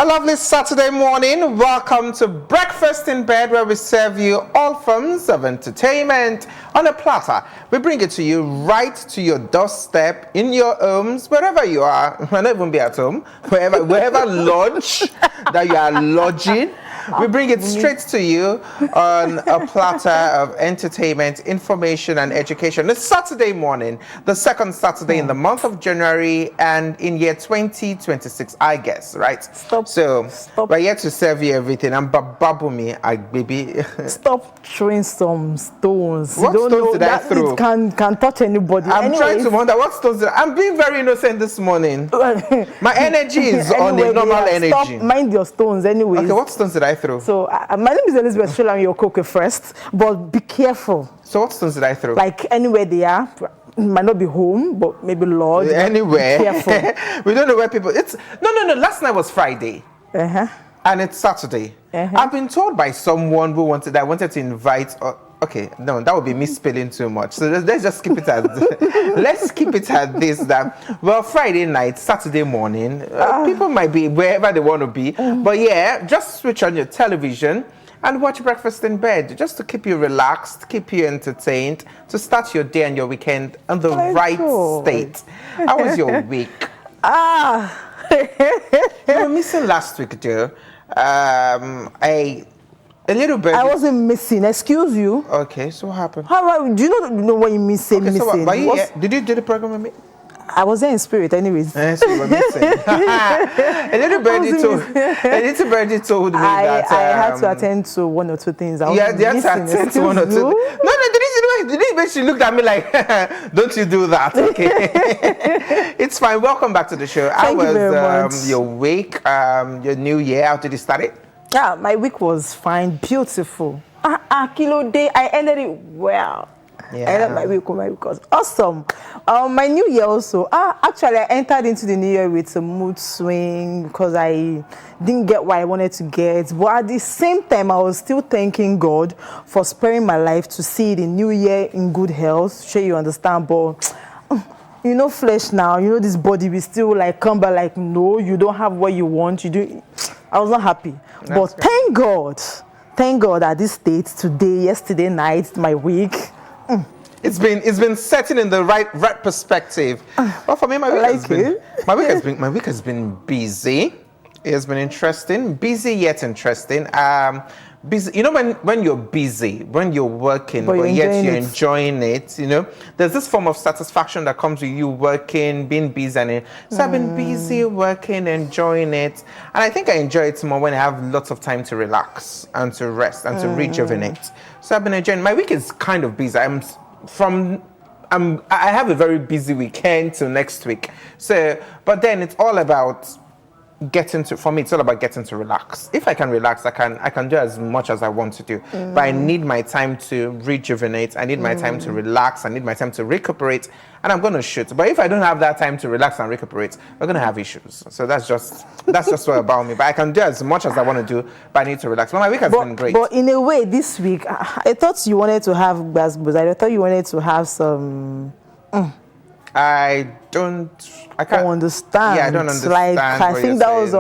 A lovely Saturday morning. Welcome to Breakfast in Bed, where we serve you all forms of entertainment on a platter. We bring it to you right to your doorstep, in your homes, wherever you are. Might not even be at home, wherever lodge that you are lodging. We bring it straight to you on a platter of entertainment, information, and education. It's Saturday morning, the second Saturday in the month of January and in year 2026, I guess, right? Stop. We're here to serve you everything. And Babumi, baby. Stop throwing some stones. What stones did I throw? It can touch anybody. I'm trying to wonder what stones I'm being very innocent this morning. My energy is on a normal energy. Stop, mind your stones anyways. Okay, what stones did I throw? So, my name is Elizabeth Shola, your cocoa first, but be careful. So what stones did I throw? Like anywhere they are. Might not be home, but maybe Lord. Anywhere. Be careful. We don't know where people. It's no. Last night was Friday. And it's Saturday. I've been told by someone who wanted to invite. Okay, no, that would be misspelling too much. So let's just keep it at let's keep it at this. That well, Friday night, Saturday morning, people might be wherever they want to be. But yeah, just switch on your television and watch Breakfast in Bed, just to keep you relaxed, keep you entertained, to start your day and your weekend on the right state. How was your week? You were missing last week, dear. A little bit. I wasn't missing. Excuse you. Okay, so what happened? Do you know what you mean? Say okay, missing. So did you do the program with me? I was there in spirit, anyways. So you were missing. a little birdie told me that I had to attend to one or two things. You had to attend to one or two. No, she looked at me like, "Don't you do that?" Okay, it's fine. Welcome back to the show. Thank you very much. Your week, your new year? How did you start it? Yeah, my week was fine, beautiful. Kilo day, I ended it well. Yeah. I ended my week was awesome. My new year also. Actually, I entered into the new year with a mood swing because I didn't get what I wanted to get. But at the same time, I was still thanking God for sparing my life to see the new year in good health. Sure, you understand, but you know, flesh now. You know, this body will still like come back. Like, no, you don't have what you want. You do. I was not happy. But thank God at this state today, yesterday night, my week. It's been setting in the right perspective. Well, for me, my week has been busy. It has been interesting, busy yet interesting. Busy, you know, when you're busy, when you're working, but yet you're enjoying it, you know, there's this form of satisfaction that comes with you working, being busy. So I've been busy, working, enjoying it. And I think I enjoy it more when I have lots of time to relax and to rest and to rejuvenate. So I've been enjoying. My week is kind of busy. I have a very busy weekend till next week. So, but then it's all about for me, it's all about getting to relax. If I can relax, I can do as much as I want to do. But I need my time to rejuvenate. I need my time to relax. I need my time to recuperate. And I'm going to shoot. But if I don't have that time to relax and recuperate, we're going to have issues. So that's just what about me. But I can do as much as I want to do, but I need to relax. But my week has been great. But in a way, this week, I thought you wanted to have I thought you wanted to have some... I can't understand. Yeah, I don't understand. Like I think that was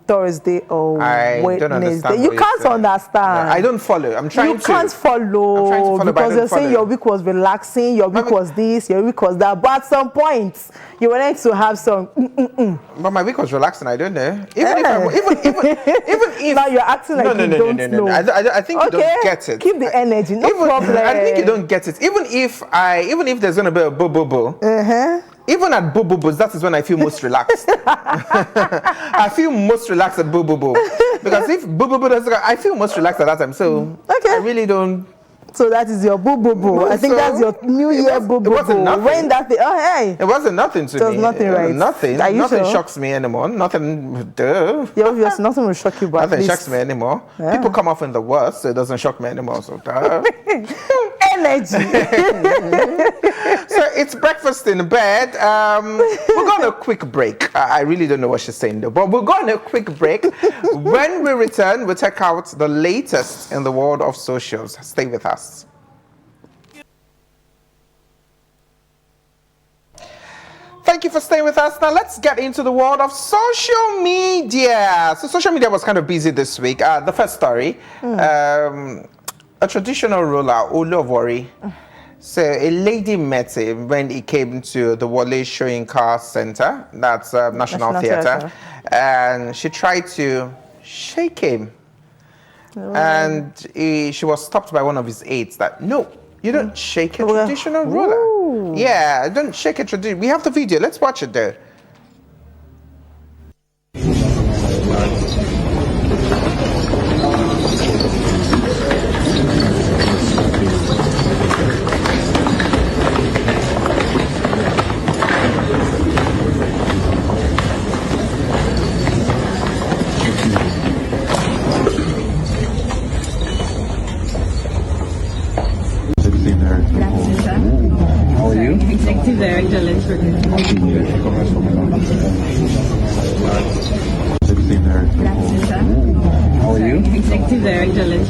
Thursday or Wednesday. You can't understand. No, I don't follow. I'm trying to. You can't follow because you're saying your week was relaxing, your week was this, your week was that. But at some point, you wanted to have some. But my week was relaxing. I don't know. Even if now you're acting like you don't know. I think you don't get it. Keep the energy. No problem. I think you don't get it. Even if there's gonna be a boo. Even at boo that is when I feel most relaxed. I feel most relaxed at boo because if boo does, I feel most relaxed at that time. So I really don't. So that is your boo. I think that's your New Year boo. It wasn't nothing. When that thing, it wasn't nothing to me. It was nothing, right? Nothing. Nothing shocks me anymore. Nothing. Duh. Yeah, obviously, nothing will shock you. But nothing shocks me anymore. Yeah. People come off in the worst, so it doesn't shock me anymore. So duh. Energy. So it's Breakfast in Bed. We're going on a quick break. I really don't know what she's saying though, but we're going on a quick break. When we return, we'll check out the latest in the world of socials. Stay with us. Thank you for staying with us. Now let's get into the world of social media. media. So social media was kind of busy this week. The first story, a traditional ruler, Olowori. So a lady met him when he came to the Wole Soyinka Center, that's National Theatre, and she tried to shake him. And she was stopped by one of his aides that, no, you don't shake a traditional ruler. Yeah, don't shake a tradition. We have the video. Let's watch it there. Executive Director, let's How are you? Executive Director, let's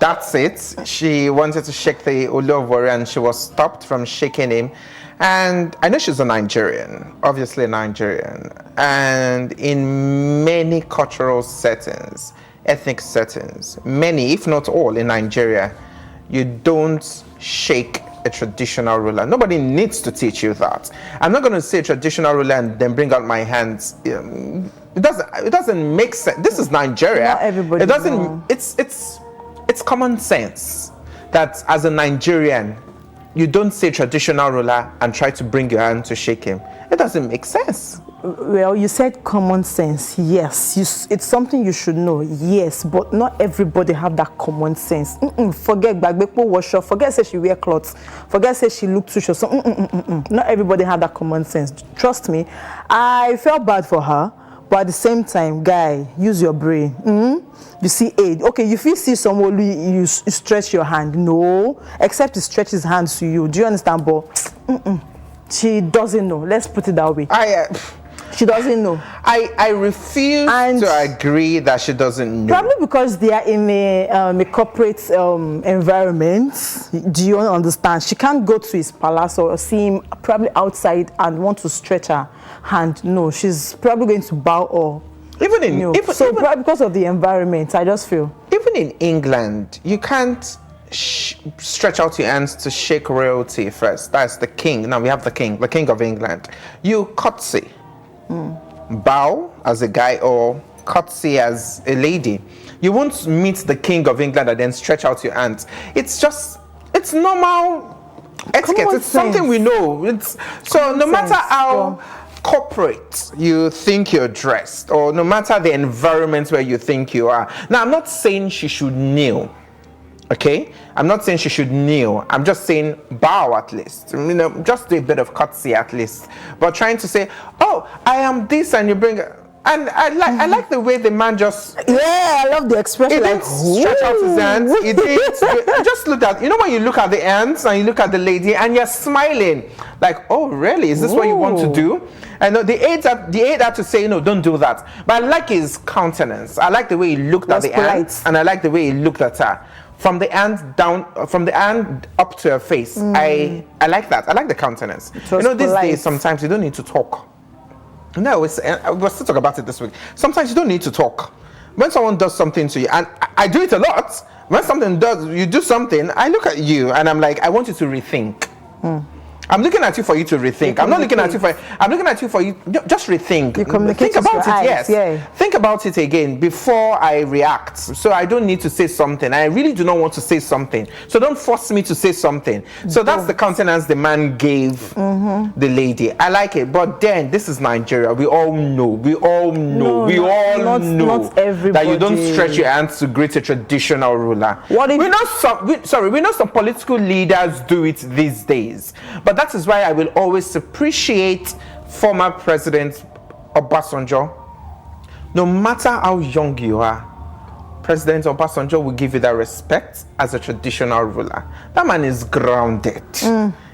That's it. She wanted to shake the Olowori and she was stopped from shaking him. And I know she's a Nigerian, obviously a Nigerian. And in many cultural settings, ethnic settings, many, if not all, in Nigeria, you don't shake a traditional ruler. Nobody needs to teach you that. I'm not going to say traditional ruler and then bring out my hands. It doesn't make sense. This is Nigeria. Not everybody. It doesn't. It's common sense that as a Nigerian, you don't say traditional ruler and try to bring your hand to shake him. It doesn't make sense. Well, you said common sense. Yes, it's something you should know. Yes, but not everybody have that common sense. Forget Bagbepo wash up. Forget say she wear clothes. Forget say she look too short. Not everybody have that common sense. Trust me. I felt bad for her, but at the same time, guy, use your brain. You see aid. Okay, if you see someone, you stretch your hand. No, except he stretches his hands to you. Do you understand? But she doesn't know. Let's put it that way. She doesn't know. I refuse to agree that she doesn't know. Probably because they are in a corporate environment. Do you understand? She can't go to his palace or see him probably outside and want to stretch her hand. No, she's probably going to bow or probably because of the environment. I just feel. Even in England, you can't stretch out your hands to shake royalty first. That's the king. Now we have the king of England. You curtsy. Bow as a guy or curtsy as a lady. You won't meet the king of England and then stretch out your hands. It's normal etiquette. It's something we know. No matter how corporate you think you're dressed, or no matter the environment where you think you are. Now, I'm not saying she should kneel. Okay, I'm not saying she should kneel. I'm just saying bow at least. Just do a bit of curtsy at least. But trying to say, "Oh, I am this," and you bring, and I like the way the man just. Yeah, I love the expression. He didn't stretch out his hands. He did. Just look at. When you look at the hands and you look at the lady and you're smiling, like, "Oh, really? Is this what you want to do?" And the aide had to say, "No, don't do that." But I like his countenance. I like the way he looked at the hands, and I like the way he looked at her. From the hand down, from the hand up to her face. I like that. I like the countenance. These days, sometimes you don't need to talk. No, we'll still talk about it this week. Sometimes you don't need to talk. When someone does something to you, and I do it a lot. When you do something, I look at you and I'm like, I want you to rethink. I'm looking at you for you to rethink. I'm looking at you for you just rethink. Think about it, yes. Yeah. Think about it again before I react. So I don't need to say something. I really do not want to say something. So don't force me to say something. So that's the countenance the man gave the lady. I like it. But then this is Nigeria. We all know not everybody. That you don't stretch your hands to greet a traditional ruler. We know some political leaders do it these days. But that is why I will always appreciate former President Obasanjo. No matter how young you are, President Obasanjo will give you that respect as a traditional ruler. That man is grounded.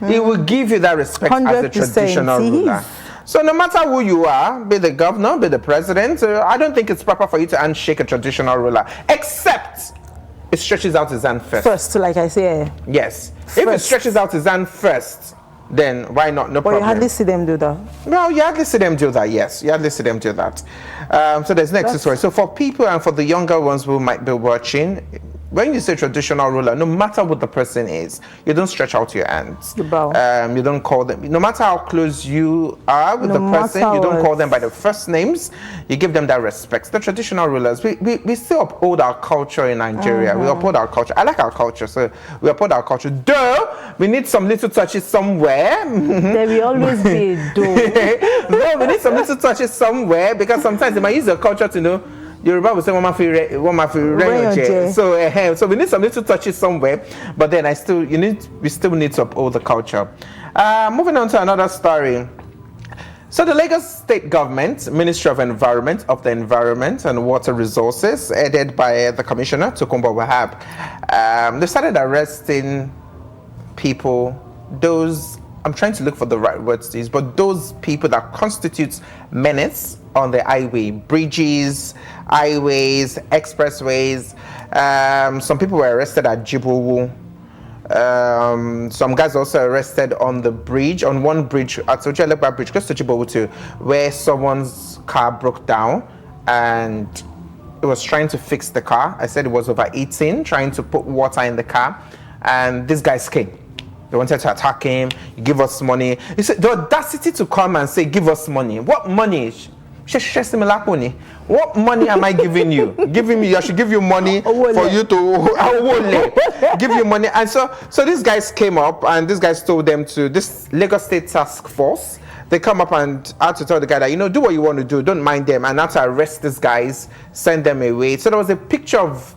He will give you that respect as a traditional ruler. So no matter who you are, be the governor, be the president, I don't think it's proper for you to handshake a traditional ruler, except it stretches out his hand first. First, like I say. Yes. If it First. stretches out his hand first, then why not? No But problem. you hardly see them do that. Well, you hardly see them do that, yes. You hardly see them do that. So there's next story. So for people and for the younger ones who might be watching, when you say traditional ruler, no matter what the person is, you don't stretch out your hands. You bow. You don't call them, no matter how close you are with the person, you don't call them by the first names. You give them that respect. The traditional rulers, we still uphold our culture in Nigeria. We uphold our culture. I like our culture, so we uphold our culture. Though, we need some little touches somewhere. There will always be a door. No, we need some little touches somewhere because sometimes they might use your culture to know. Yoruba will say one my so we need some little touches somewhere, but then we still need to uphold the culture. Moving on to another story. So the Lagos State Government, Ministry of Environment, and Water Resources, headed by the Commissioner, Tokunbo Wahab, they started arresting people, I'm trying to look for the right words to use, but those people that constitute menace on the highway, bridges, highways, expressways. Some people were arrested at Jibowu. Some guys also arrested on the bridge, on one bridge, at Ojelekpa Bridge, close to Jibowu too, where someone's car broke down and it was trying to fix the car. I said it was overheating, trying to put water in the car, and these guys came. They wanted to attack him. You give us money. He said the audacity to come and say, "Give us money." What money? What money am I giving you? Giving me? I should give you money for you to give you money. And so these guys came up, and these guys told them to this Lagos State Task Force. They come up and had to tell the guy that, do what you want to do. Don't mind them, and had to arrest these guys, send them away. So there was a picture of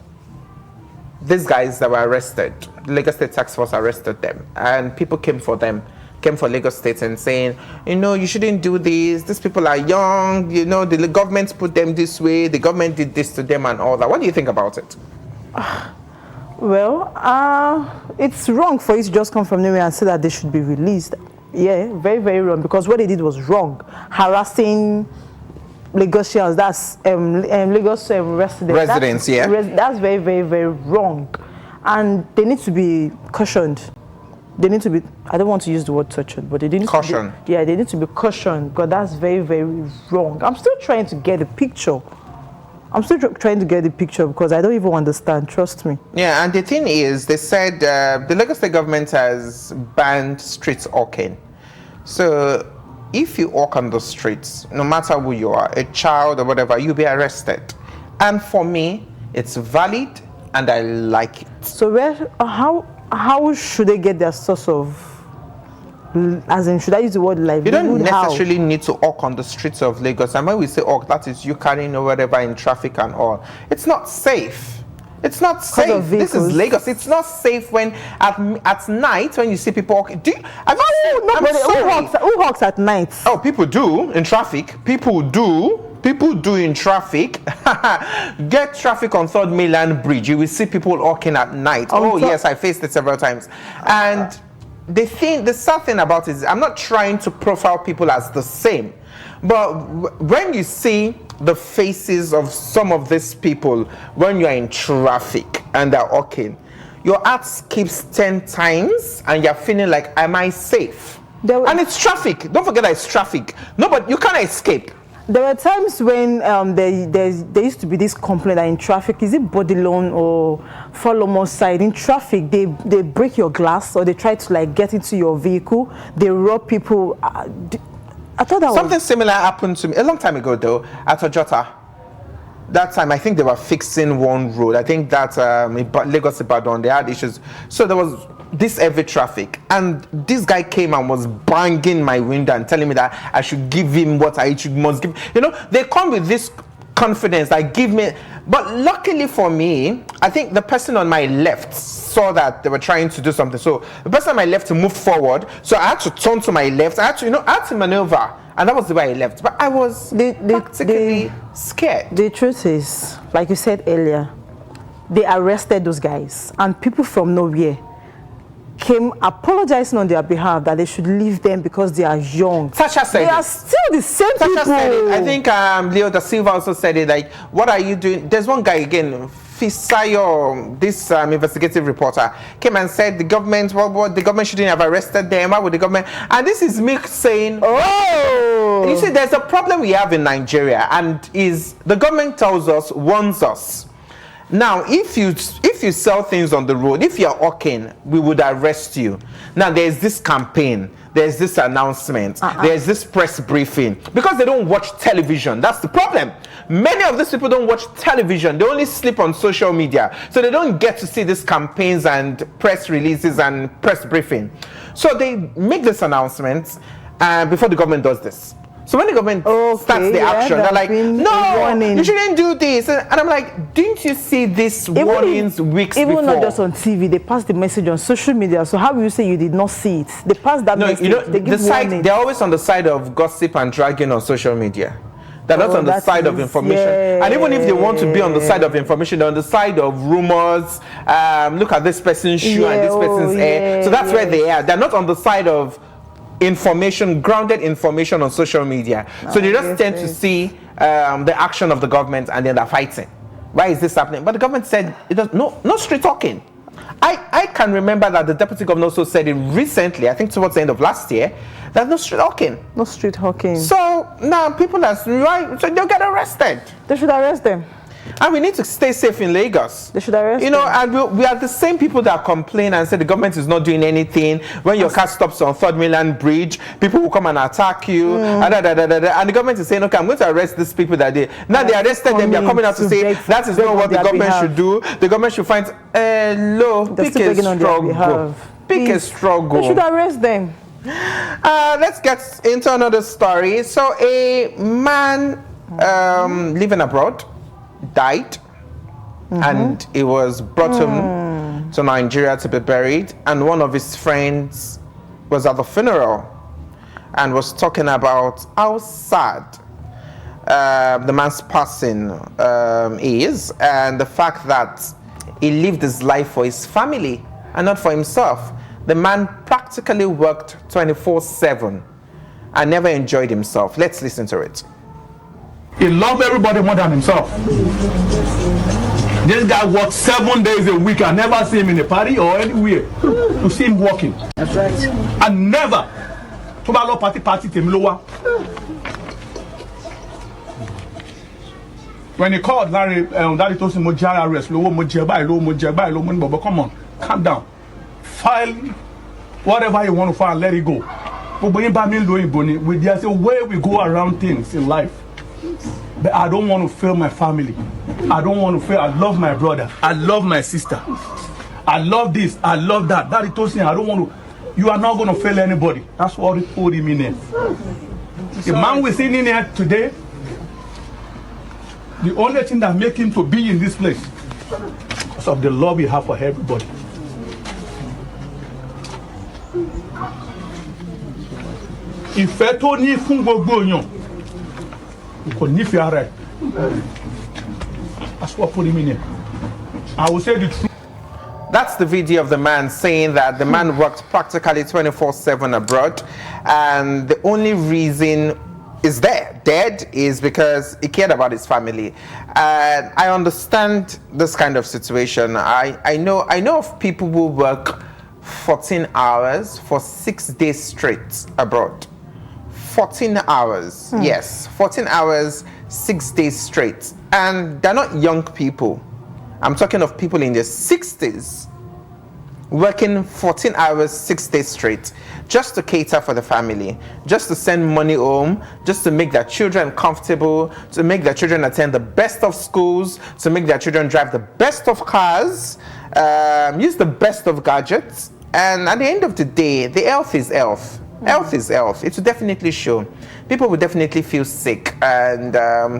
these guys that were arrested. The Lagos State Task Force arrested them, and people came for Lagos State and saying, you shouldn't do this. These people are young. The government put them this way. The government did this to them and all that. What do you think about it? Well, it's wrong for you to just come from nowhere and say that they should be released. Yeah, very, very wrong, because what they did was wrong. Harassing Lagosians, that's Lagos residents. That's very, very, very wrong. And they need to be cautioned. They need to be, I don't want to use the word tortured, but they need caution. To be, they need to be cautioned, because that's very, very wrong. I'm still trying to get the picture. Because I don't even understand, trust me. Yeah, and the thing is, they said the Lagos State government has banned street hawking. So if you walk on the streets, no matter who you are, a child or whatever, you'll be arrested. And for me, it's valid and I like it. So how should they get their source of, as in, should I use the word livelihood? You don't necessarily need to walk on the streets of Lagos. And when we say walk, that is you carrying or whatever in traffic and all. It's not safe. It's not safe. This is Lagos. It's not safe when at night when you see people walking. Who walks at night? Oh, people do in traffic. People do in traffic. Get traffic on 3rd Mainland Bridge. You will see people walking at night. Yes, I faced it several times. And the sad thing about it is I'm not trying to profile people as the same. But when you see the faces of some of these people when you're in traffic and they're walking, your heart skips 10 times and you're feeling like, am I safe? And it's traffic. Don't forget that it's traffic. No, but you can't escape. There were times when there used to be this complaint that in traffic, is it Bodilon or Folomo side, in traffic, they break your glass or they try to get into your vehicle. They rob people. I thought that something similar happened to me a long time ago, though, at Ojota. That time, I think they were fixing one road. I think that Lagos Ibadan, they had issues. So there was this heavy traffic, and this guy came and was banging my window and telling me that I should give him what I must give. They come with this confidence, like give me. But luckily for me, I think the person on my left saw that they were trying to do something. So the person on my left moved forward. So I had to turn to my left. I had to maneuver. And that was the way I left. But I was practically scared. The truth is, like you said earlier, they arrested those guys. And people from nowhere came apologizing on their behalf that they should leave them because they are young. Sasha said they are still the same people. Said it. I think Leo da Silva also said it, like, what are you doing? There's one guy again, Fisayo, this investigative reporter, came and said the government, well, the government shouldn't have arrested them. Why would the government? And this is me saying, oh, you see, there's a problem we have in Nigeria, and is the government tells us, warns us. Now, if you sell things on the road, if you're hawking, we would arrest you. Now, there's this campaign, there's this announcement, there's this press briefing, because they don't watch television. That's the problem. Many of these people don't watch television. They only sleep on social media. So they don't get to see these campaigns and press releases and press briefing. So they make this announcement before the government does this. So when the government starts the action, they're like, no, you shouldn't do this. And I'm like, didn't you see these warnings weeks before? Even not just on TV, they pass the message on social media. So how will you say you did not see it? They pass that message. You know, they give warning. They're always on the side of gossip and dragging on social media. They're not on the side of information. Yeah. And even if they want to be on the side of information, they're on the side of rumors. Look at this person's shoe and this person's hair. So that's where they are. They're not on the side of information, grounded information on social media. So they just tend to see the action of the government and then they're fighting. Why is this happening? But the government said, it does, no street talking. I can remember that the deputy governor also said it recently, I think towards the end of last year, that no street hawking. No street hawking. So now people are right, so they'll get arrested. They should arrest them. And we need to stay safe in Lagos. They should arrest them. And we are the same people that complain and say the government is not doing anything. When your car stops on 3rd Mainland Bridge, people will come and attack you. And the government is saying, okay, I'm going to arrest these people that day. Now they arrested them, they're coming out to say that is not what the government should do. The government should find pick a struggle. Pick a struggle. They should arrest them. Let's get into another story. So a man living abroad died, and he was brought home to Nigeria to be buried, and one of his friends was at the funeral and was talking about how sad the man's passing is, and the fact that he lived his life for his family and not for himself. The man practically worked 24/7 and never enjoyed himself. Let's listen to it. He loved everybody more than himself. This guy works 7 days a week. I never see him in a party or anywhere to see him working. That's right. And never. Tomorrow party Temilowa. When he called Larry, Daddy told him, arrest. But come on, calm down. File whatever you want to file, let it go. But there's a way we go around things in life. But I don't want to fail my family. I don't want to fail. I love my brother. I love my sister. I love this. I love that. Daddy told me I don't want to. You are not going to fail anybody. That's what he told him in there. The man we're sitting in here today, the only thing that makes him to be in this place because of the love we have for everybody. Ìfẹ́ tó ní fún gbogbo èèyàn kò nífẹ̀ẹ́ ara ẹ̀. That's what put him in here. I will say the truth. That's the video of the man saying that the man worked practically 24/7 abroad, and the only reason is dead is because he cared about his family. And I understand this kind of situation. I know of people who work 14 hours for 6 days straight abroad. 14 hours, yes, 14 hours, 6 days straight. And they're not young people. I'm talking of people in their 60s working 14 hours, 6 days straight, just to cater for the family, just to send money home, just to make their children comfortable, to make their children attend the best of schools, to make their children drive the best of cars, use the best of gadgets. And at the end of the day, the health is health. Health is health. It will definitely show. People will definitely feel sick and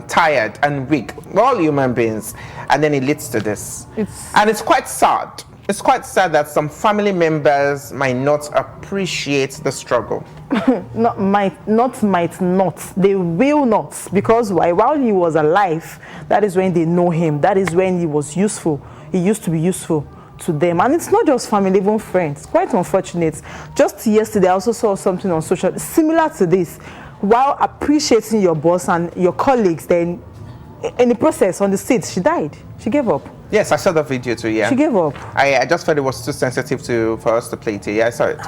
tired and weak. We're all human beings. And then it leads to this. And it's quite sad. It's quite sad that some family members might not appreciate the struggle. Might not. They will not. Because why? While he was alive, that is when they know him. That is when he was useful. He used to be useful to them. And it's not just family, even friends. Quite unfortunate. Just yesterday, I also saw something on social similar to this. While appreciating your boss and your colleagues, then in the process, on the seat, she died. She gave up. Yes, I saw the video too. Yeah. She gave up. I just felt it was too sensitive for us to play it. Yeah, I saw it.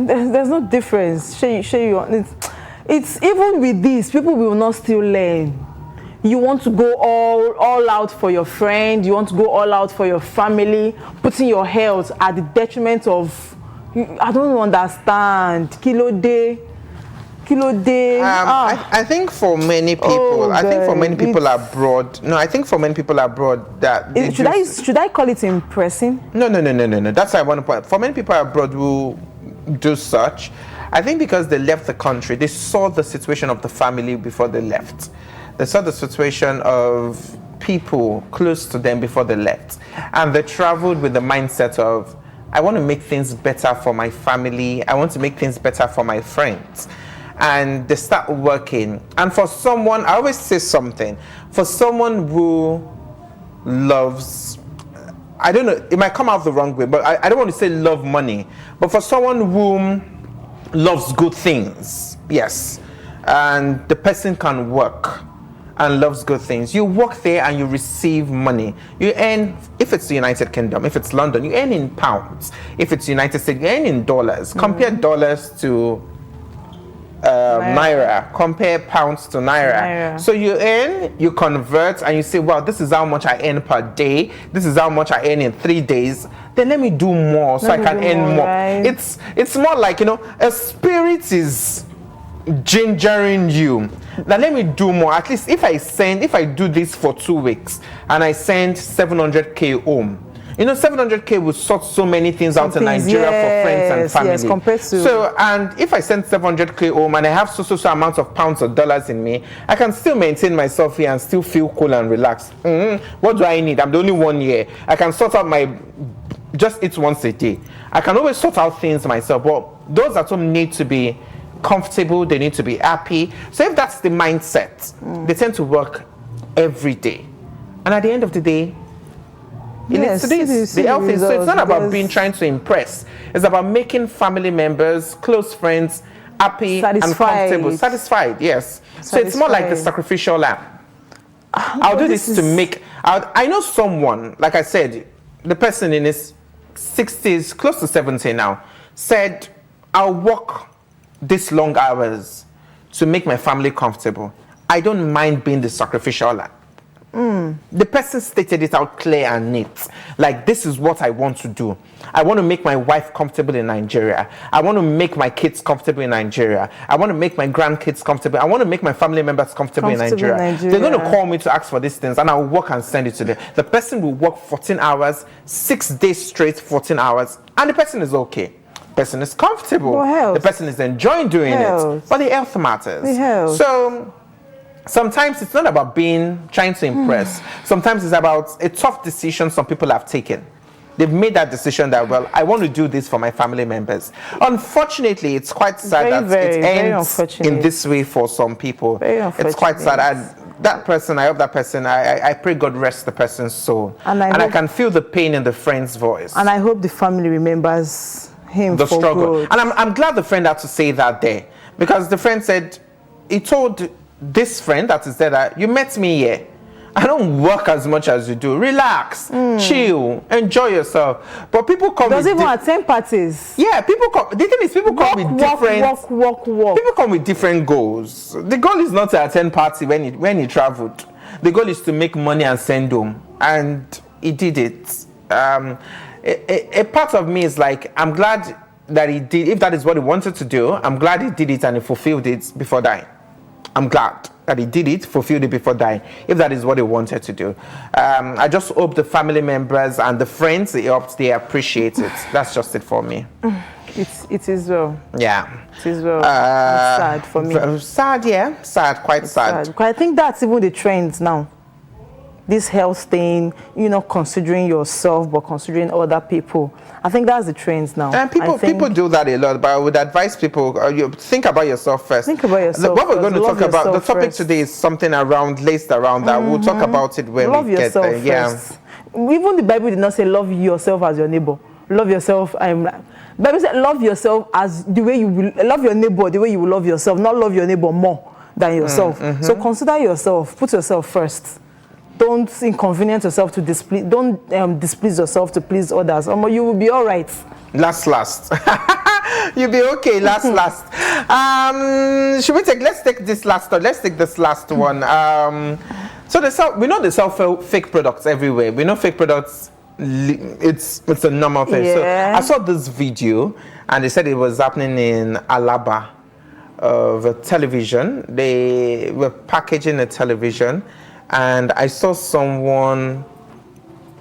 There's no difference. It's even with this, people will not still learn. You want to go all out for your friend. You want to go all out for your family, putting your health at the detriment of. I don't understand. Kilo day. I think for many people, abroad. No, I think for many people abroad that should I call it impressing? No. That's what I want to point. For many people abroad who do such, I think because they left the country, they saw the situation of the family before they left. They saw the situation of people close to them before they left, and they traveled with the mindset of, I want to make things better for my family. I want to make things better for my friends. And they start working. And for someone, I always say something, for someone who loves, I don't know, it might come out the wrong way, but I don't want to say love money, but for someone who loves good things, yes, and the person can work and loves good things, you work there and you receive money. You earn, if it's the United Kingdom, if it's London, you earn in pounds. If it's United States, you earn in dollars. Compare dollars to Naira. Compare pounds to Naira. So you earn, you convert, and you say, wow, this is how much I earn per day. This is how much I earn in 3 days. Then let me do more so I can earn more. Right? It's more like, a spirit is gingering you. Now let me do more. At least if I do this for 2 weeks and I send 700k home, 700k will sort so many things out in Nigeria for friends and family. Yes, compared to. So, and if I send 700k home and I have so amount of pounds or dollars in me, I can still maintain myself here and still feel cool and relaxed. What do I need? I'm the only one here. I can sort out just eat once a day. I can always sort out things myself. But those at home need to be comfortable. They need to be happy. So if that's the mindset, they tend to work every day. And at the end of the day, it leads to this. The health is, so it's not about trying to impress. It's about making family members, close friends, happy and comfortable. Satisfied, yes. So it's more like the sacrificial lamb. I'll do this to make. I know someone, like I said, the person in his 60s, close to 70 now, said, I'll work this long hours to make my family comfortable. I don't mind being the sacrificial lamb. The person stated it out clear and neat. Like, this is what I want to do. I want to make my wife comfortable in Nigeria. I want to make my kids comfortable in Nigeria. I want to make my grandkids comfortable. I want to make my family members comfortable in Nigeria. They're going to call me to ask for these things, and I'll work and send it to them. The person will work 14 hours, 6 days straight, 14 hours, and the person is okay. The person is comfortable. The person is enjoying doing it. But the health matters. So sometimes it's not about trying to impress. Sometimes it's about a tough decision some people have taken. They've made that decision that, well, I want to do this for my family members. Unfortunately, it's quite sad that it ends in this way for some people. It's quite sad. I hope that person, I pray God rest the person's soul. And I can feel the pain in the friend's voice. And I hope the family remembers him the for struggle. good. And I'm glad the friend had to say that there. Because the friend said, he told this friend that is there that, you met me here. I don't work as much as you do. Relax, chill, enjoy yourself. But people come with even attend parties. Yeah, people come. The thing is, people come with different. People come with different goals. The goal is not to attend party when he traveled. The goal is to make money and send home, and he did it. A part of me is like, I'm glad that he did. If that is what he wanted to do, I'm glad he did it and he fulfilled it before dying. I'm glad that he did it, fulfilled it before dying, if that is what he wanted to do. I just hope the family members and the friends he helped, they appreciate it. That's just it for me. It is well. Yeah. It is well. It's sad for me. Sad, yeah. Sad, quite sad. I think that's even the trend now. This health thing, considering yourself, but considering other people. I think that's the trend now. And people do that a lot, but I would advise people, think about yourself first. Think about yourself. What we're going to talk about, the topic today is something laced around that. We'll talk about it when we get there. First. Even the Bible did not say love yourself as your neighbor. Love yourself. Bible said love yourself as the way you will love your neighbor, the way you will love yourself, not love your neighbor more than yourself. So consider yourself. Put yourself first. don't inconvenience yourself to displease. Don't displease yourself to please others. You will be all right. Last. You'll be okay. Last. Should we take? Let's take this last one. Let's take this last one. So we know they sell fake products everywhere. We know fake products. It's a normal thing. Yeah. So I saw this video, and they said it was happening in Alaba. Of a television. They were packaging a television, and I saw someone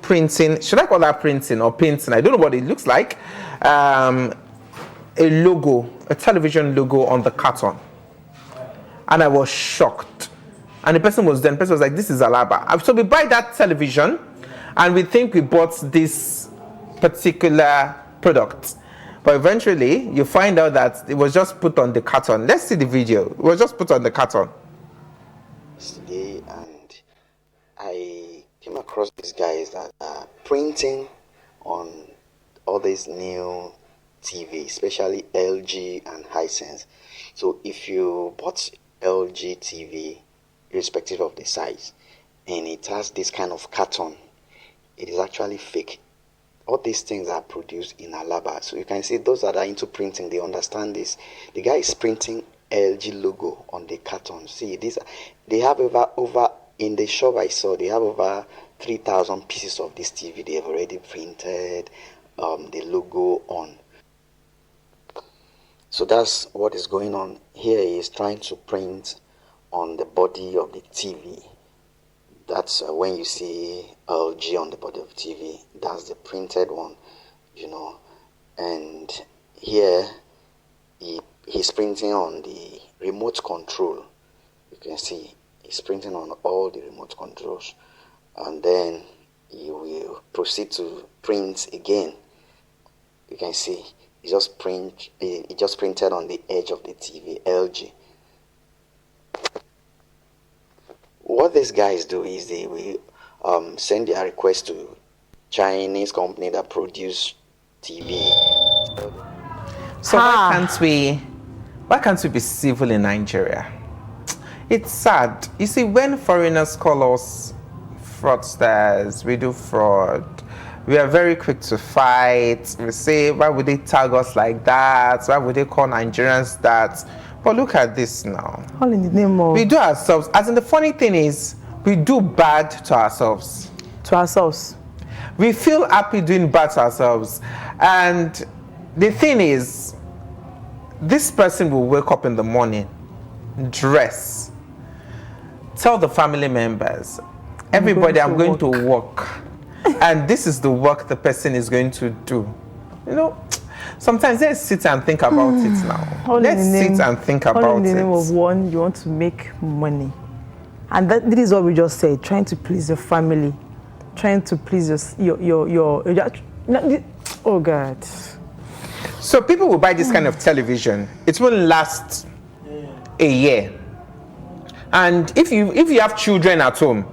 printing. Should I call that printing or painting? I don't know what it looks like. A logo, a television logo on the carton, and I was shocked. And the person was like, "This is Alaba." So we buy that television, and we think we bought this particular product. But eventually, you find out that it was just put on the carton. Let's see the video. It was just put on the carton. Yesterday, and I came across these guys that are printing on all these new TV, especially LG and Hisense. So if you bought LG TV, irrespective of the size, and it has this kind of carton, it is actually fake. All these things are produced in Alaba. So you can see those that are into printing, they understand this. The guy is printing LG logo on the carton. See, they have over in the shop I saw, they have over 3,000 pieces of this TV. They have already printed the logo on. So that's what is going on. Here he is trying to print on the body of the TV. That's when you see LG on the body of TV, that's the printed one, and here he's printing on the remote control. You can see he's printing on all the remote controls, and then he will proceed to print again. You can see he just printed on the edge of the TV, LG. What these guys do is they will send their request to Chinese company that produce TV. So why can't we be civil in Nigeria? It's sad. You see, when foreigners call us fraudsters, we do fraud, we are very quick to fight. We say, why would they tag us like that? Why would they call Nigerians that? But look at this now. All in the name of... We do ourselves. As in, the funny thing is, we do bad to ourselves. To ourselves. We feel happy doing bad to ourselves. And the thing is, this person will wake up in the morning, dress, tell the family members, everybody, I'm going to work. And this is the work the person is going to do. Sometimes let's sit and think about it now. Let's sit and think about it. All in the name of one, you want to make money. And this is what we just said, trying to please your family, trying to please your oh God. So people will buy this kind of television. It will last a year. And if you have children at home,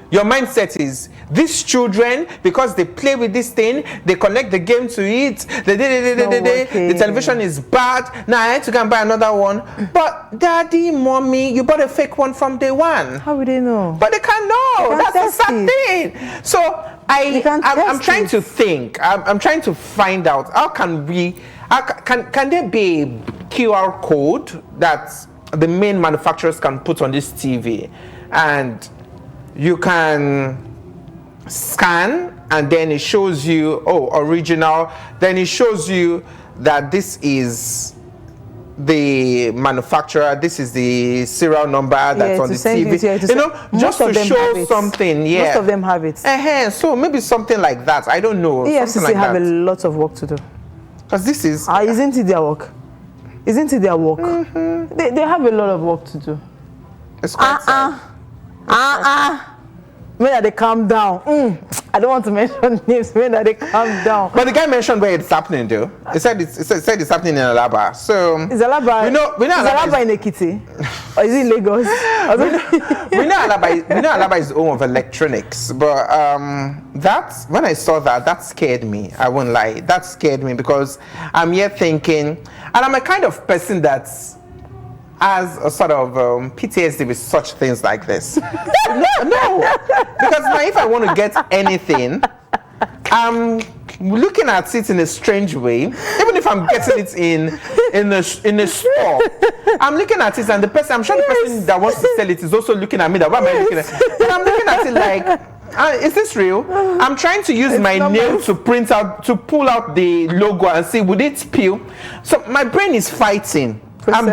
your mindset is, these children, because they play with this thing, they connect the game to it, the television is bad, now I had to go and buy another one. But daddy, mommy, you bought a fake one from day one. How would they know? But they can't know. That's the sad thing. So I'm trying to think. I'm trying to find out, how can there be a QR code that the main manufacturers can put on this TV, and you can scan, and then it shows you, original, then it shows you that this is the manufacturer, this is the serial number that's on the TV, just to show something. Most of them have it. So maybe something like that. I don't know. EFCC have a lot of work to do. Because this is... isn't it their work? Isn't it their work? Mm-hmm. They have a lot of work to do. It's quite sad. When that they calm down. I don't want to mention names. When that they calm down. But the guy mentioned where it's happening, though. He said it's happening in Alaba. So is Alaba? We know Alaba in Ekiti, or is it in Lagos? we know Alaba is the home of electronics. But when I saw that scared me. I won't lie. That scared me, because I'm here thinking, and I'm a kind of person that's has a sort of PTSD with such things like this. no, because now if I want to get anything, I'm looking at it in a strange way. Even if I'm getting it in a store, I'm looking at it, and the person, I'm sure the person that wants to sell it is also looking at me. That what am I looking at? And I'm looking at it like, is this real? I'm trying to use my nail to pull out the logo and see would it peel. So my brain is fighting. I'm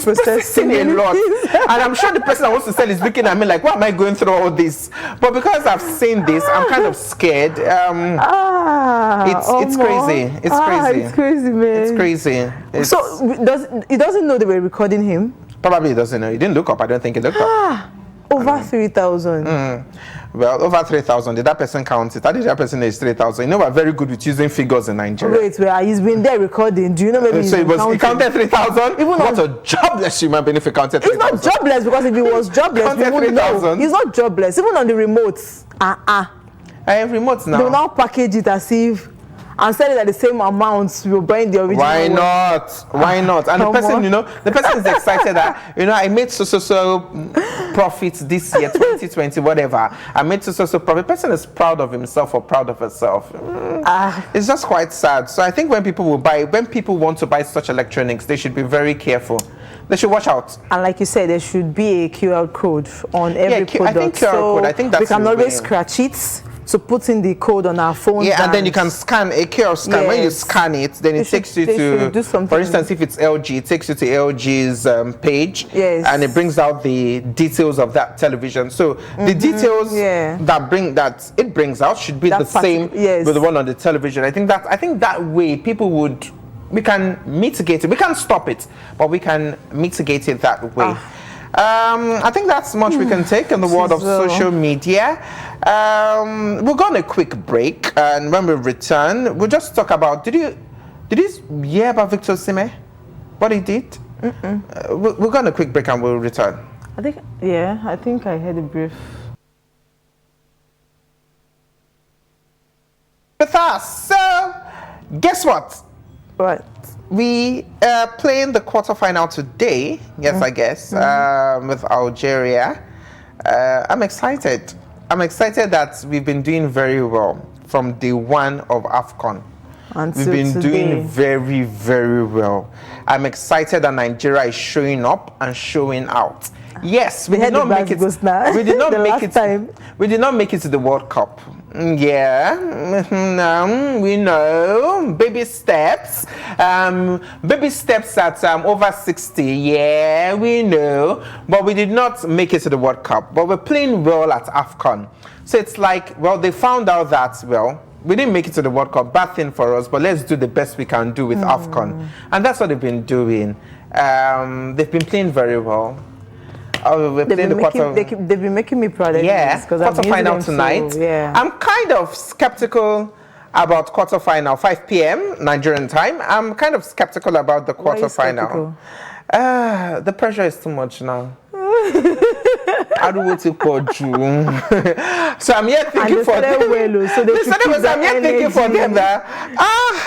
processing a lot, and I'm sure the person that wants to sell is looking at me like, "Why am I going through all this?" But because I've seen this, I'm kind of scared. It's crazy. It's crazy. It's crazy, man. It's crazy. So he doesn't know they were recording him? Probably he doesn't know. He didn't look up. I don't think he looked up. Over 3,000. Well, over 3,000. Did that person count it? How did that person is 3,000? You know, we're very good with using figures in Nigeria. Wait, he's been there recording. Do you know maybe so he counted 3,000? What a jobless human being if he counted 3,000. He's not jobless, because if he was jobless, we wouldn't know. He's not jobless. Even on the remotes. I have remotes now. They will now package it as if and sell it at the same amount you're buying the original. Why not? Why not? And the person, the person is excited that, I made so profits this year, 2020, whatever. I made so profit. The person is proud of himself or proud of herself. It's just quite sad. So I think when people want to buy such electronics, they should be very careful. They should watch out. And like you said, there should be a QR code on every product. I think QR code. I think that's we can always scratch it to put in the code on our phone. Yeah, and then you can scan a QR scan. Yes. When you scan it, then it takes you to, for instance, if it's LG, it takes you to LG's page. Yes. And it brings out the details of that television. So the details that it brings out should be the same with the one on the television. I think that way we can mitigate it. We can't stop it, but we can mitigate it that way. I think that's much we can take in the world of social media. We'll go on a quick break, and when we return, we'll just talk about. Did you hear about Victor Osimhen? What he did? We'll go on a quick break and we'll return. I think I heard a brief. With us. So, guess what? What? We are playing the quarterfinal today. Yes, I guess with Algeria. I'm excited. I'm excited that we've been doing very well from day one of AFCON. We've been doing very, very well. I'm excited that Nigeria is showing up and showing out. Yes, we did not make it. We did not make it. We did not make it to the World Cup. Yeah, we know. Baby steps. Baby steps at over 60. Yeah, we know. But we did not make it to the World Cup. But we're playing well at AFCON. So it's like, well, they found out that, well, we didn't make it to the World Cup. Bad thing for us, but let's do the best we can do with AFCON. And that's what they've been doing. They've been playing very well. They've been making me proud. Yeah, quarterfinal tonight. So, yeah. I'm kind of skeptical about quarterfinal, 5 p.m. Nigerian time. I'm kind of skeptical about the quarterfinal. The pressure is too much now. I don't want to call you. So I'm here thinking for them. I'm here thinking for them that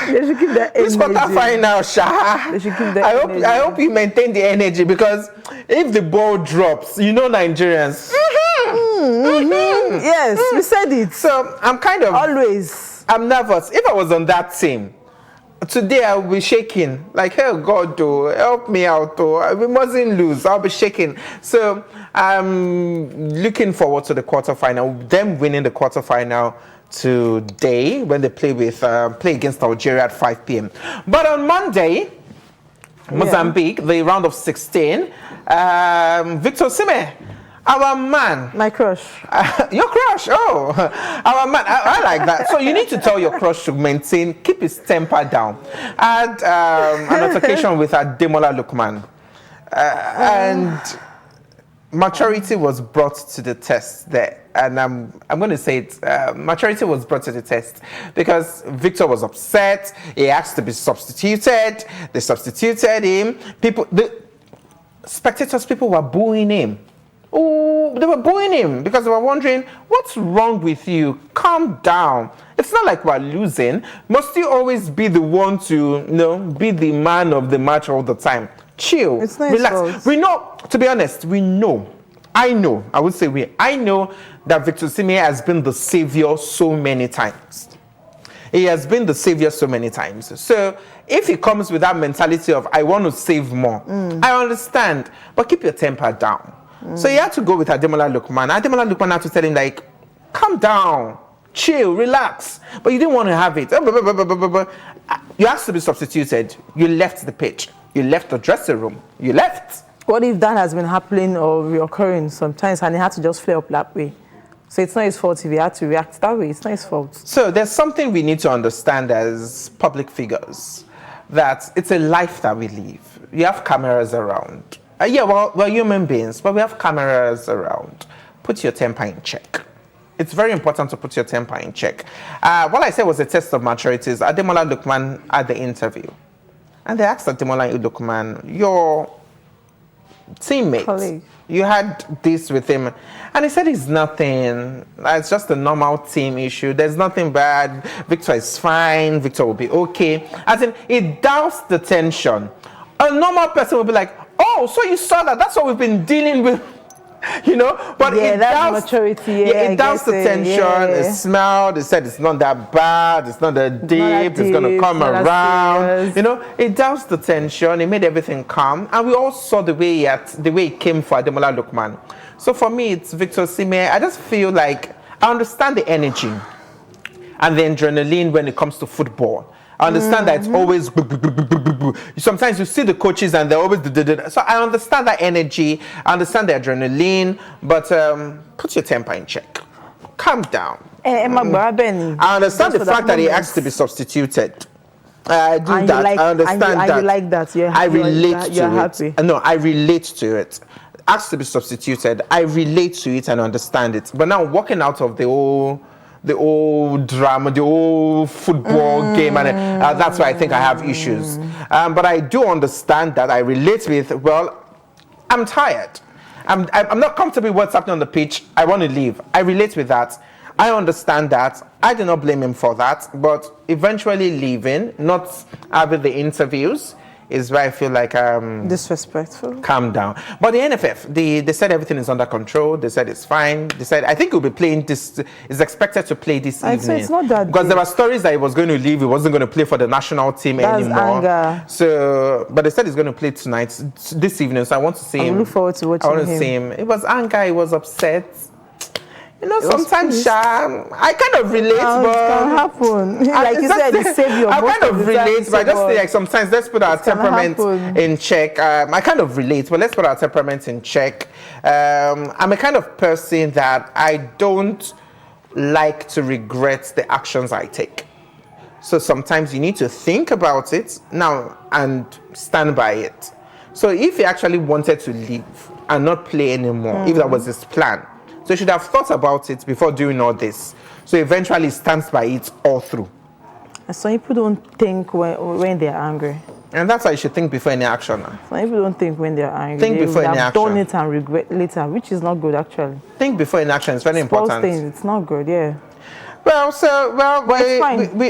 they should keep that energy. This quarterfinal, Sha. They should keep that I hope you maintain the energy, because if the ball drops, Nigerians. Yes, we said it. So I'm kind of I'm nervous. If I was on that team, today I'll be shaking. Like, hey God, help me out. We mustn't lose. I'll be shaking. So I'm looking forward to the quarterfinal. Them winning the quarterfinal today when they play against Algeria at 5 p.m. But on Monday, Mozambique, the round of 16, Victor Osimhen, our man. My crush. Your crush, our man. I like that. So you need to tell your crush to keep his temper down. I had an altercation with Ademola Lookman. And maturity was brought to the test there. And I'm going to say it, maturity was brought to the test because Victor was upset. He asked to be substituted. They substituted him. The spectators, people were booing him. Oh, they were booing him because they were wondering, what's wrong with you? Calm down. It's not like we're losing. Must you always be the one to, be the man of the match all the time? chill, It's not his relax. fault. We know, to be honest, I know that Victor Osimhen has been the savior so many times. He has been the savior so many times. So if he comes with that mentality of, I want to save more, I understand, but keep your temper down. So you had to go with Ademola Lookman. Ademola Lookman had to tell him, like, calm down, chill, relax. But you didn't want to have it. You asked to be substituted. You left the pitch. You left the dressing room. You left. What if that has been happening or reoccurring sometimes and he had to just flare up that way? So it's not his fault if he had to react that way. It's not his fault. So there's something we need to understand as public figures, that it's a life that we live. You have cameras around. Yeah, well, we're human beings, but we have cameras around. Put your temper in check. It's very important to put your temper in check. What I said was a test of maturity. Is Ademola Lookman at the interview. And they asked Ademola Lookman, your teammate, Colleague. you had this with him, and he said it's nothing. It's just a normal team issue. There's nothing bad. Victor is fine. Victor will be okay. As in, it doused the tension. A normal person will be like, oh, so you saw that? That's what we've been dealing with. You know, but Yeah, it that's doused, maturity, yeah, I it doused the guess it, tension. yeah. It smelled. They said it's not that bad. It's not that deep. It's gonna deep, come not that around. serious. You know, it doused the tension. It made everything calm, and we all saw the way it came for Ademola Lookman. So for me, it's Victor Osimhen. I just feel like I understand the energy and the adrenaline when it comes to football. I understand that it's always sometimes you see the coaches and they're always so I understand that energy, I understand the adrenaline, but put your temper in check. Calm down. I understand the fact that he asked to be substituted. I do And that. you like, I understand and that. you like that. I relate to you're it. happy. No, I relate to it. Asked to be substituted. I relate to it and understand it. But now walking out of the old drama, the old football game, and that's why I think I have issues. But I do understand that. I relate with, well, I'm tired. I'm not comfortable with what's happening on the pitch. I want to leave. I relate with that. I understand that. I do not blame him for that. But eventually leaving, not having the interviews, is where I feel like Disrespectful. calm down. But the NFF, they said everything is under control. They said it's fine. They said I think he'll be playing this. Is expected to play this I'd say evening. it's not that because deep. there were stories that he was going to leave. He wasn't going to play for the national team That's anymore. anger. So, but they said he's going to play tonight, this evening. So I want to see him. I look forward to watching I want to him. see him. It was anger. He was upset. You know, was sometimes pissed. I kind of relate, It but can happen. Like you said, the savior. I most kind of the time, relate, but I just so, feel like sometimes let's put our it can temperament happen. in check. I kind of relate, but let's put our temperament in check. I'm a kind of person that I don't like to regret the actions I take. So sometimes you need to think about it now and stand by it. So if he actually wanted to leave and not play anymore, if that was his plan, so he should have thought about it before doing all this. So eventually he stands by it all through. Some people don't think when they're angry. And that's why you should think before any action. Some people don't think when they're angry. Think they before would any have done action. it and regret later, which is not good actually. Think before any action. It's very False important. things, it's not good, yeah. Well, so, But it's fine. we